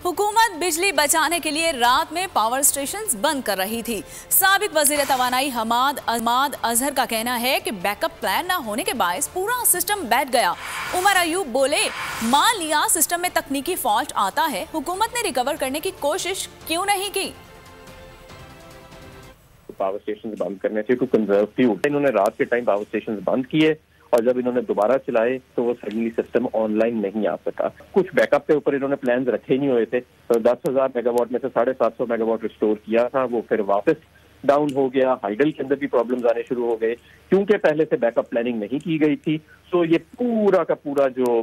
हुकूमत बिजली बचाने के लिए रात में पावर स्टेशंस बंद कर रही थी। साबिक वजीर तवानाई हमाद अजहर का कहना है कि बैकअप प्लान न होने के बायस पूरा सिस्टम बैठ गया। उमर अयूब बोले, मान लिया सिस्टम में तकनीकी फॉल्ट आता है, हुकूमत ने रिकवर करने की कोशिश क्यों नहीं की? पावर स्टेशन बंद करने से कोई कंजर्वेटिव, इन्होंने रात के टाइम पावर स्टेशन बंद किए और जब इन्होंने दोबारा चलाए तो वो सडनली सिस्टम ऑनलाइन नहीं आ सका। कुछ बैकअप के ऊपर इन्होंने प्लान्स रखे नहीं हुए थे, तो 10,000 मेगावाट में से 750 मेगावाट रिस्टोर किया था, वो फिर वापस डाउन हो गया। हाइडल के अंदर भी प्रॉब्लम्स आने शुरू हो गए क्योंकि पहले से बैकअप प्लानिंग नहीं की गई थी। सो ये पूरा का पूरा जो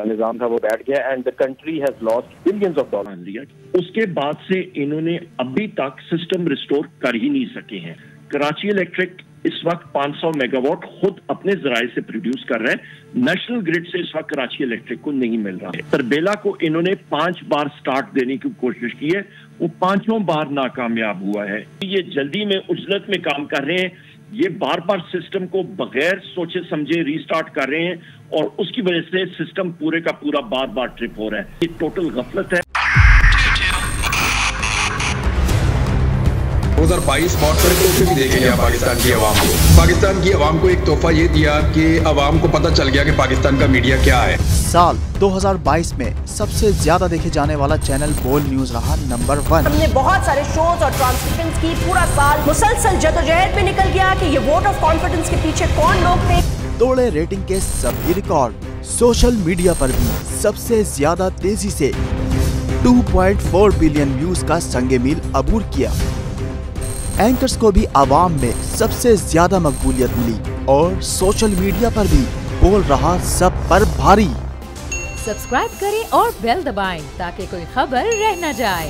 निजाम था वो बैठ गया and the country has lost billions of dollar. उसके बाद से इन्होंने अभी तक सिस्टम रिस्टोर कर ही नहीं सके हैं। कराची इलेक्ट्रिक इस वक्त 500 मेगावाट खुद अपने जराए से प्रोड्यूस कर रहे हैं। नेशनल ग्रिड से इस वक्त कराची इलेक्ट्रिक को नहीं मिल रहा है। तरबेला को इन्होंने 5 बार स्टार्ट देने की कोशिश की है, वो 5 बार नाकामयाब हुआ है। ये जल्दी में उजलत में काम कर रहे हैं, ये बार बार सिस्टम को बगैर सोचे समझे रीस्टार्ट कर रहे हैं और उसकी वजह से सिस्टम पूरे का पूरा बार बार ट्रिप हो रहा है। ये टोटल गफलत है। 2022 बहुत बड़े तोहफे भी देखे गया पाकिस्तान की आवाम को। पाकिस्तान की आवाम को एक तोहफा ये दिया कि आवाम को पता चल गया कि पाकिस्तान का मीडिया क्या है। साल 2022 में सबसे ज्यादा देखे जाने वाला चैनल बोल न्यूज रहा नंबर 1। हमने बहुत सारे शोज और ट्रांसमिशंस की, पूरा साल मुसलसल जदोजहद में निकल गया कि ये वोट ऑफ कॉन्फिडेंस के पीछे कौन लोग थे। तोड़े रेटिंग के सभी रिकॉर्ड। सोशल मीडिया पर भी सबसे ज्यादा तेजी से 2.4 बिलियन व्यूज का संगे मील अबूर किया। एंकर्स को भी आवाम में सबसे ज्यादा मकबूलियत मिली और सोशल मीडिया पर भी बोल रहा सब पर भारी। सब्सक्राइब करें और बेल दबाएं ताकि कोई खबर रह न जाए।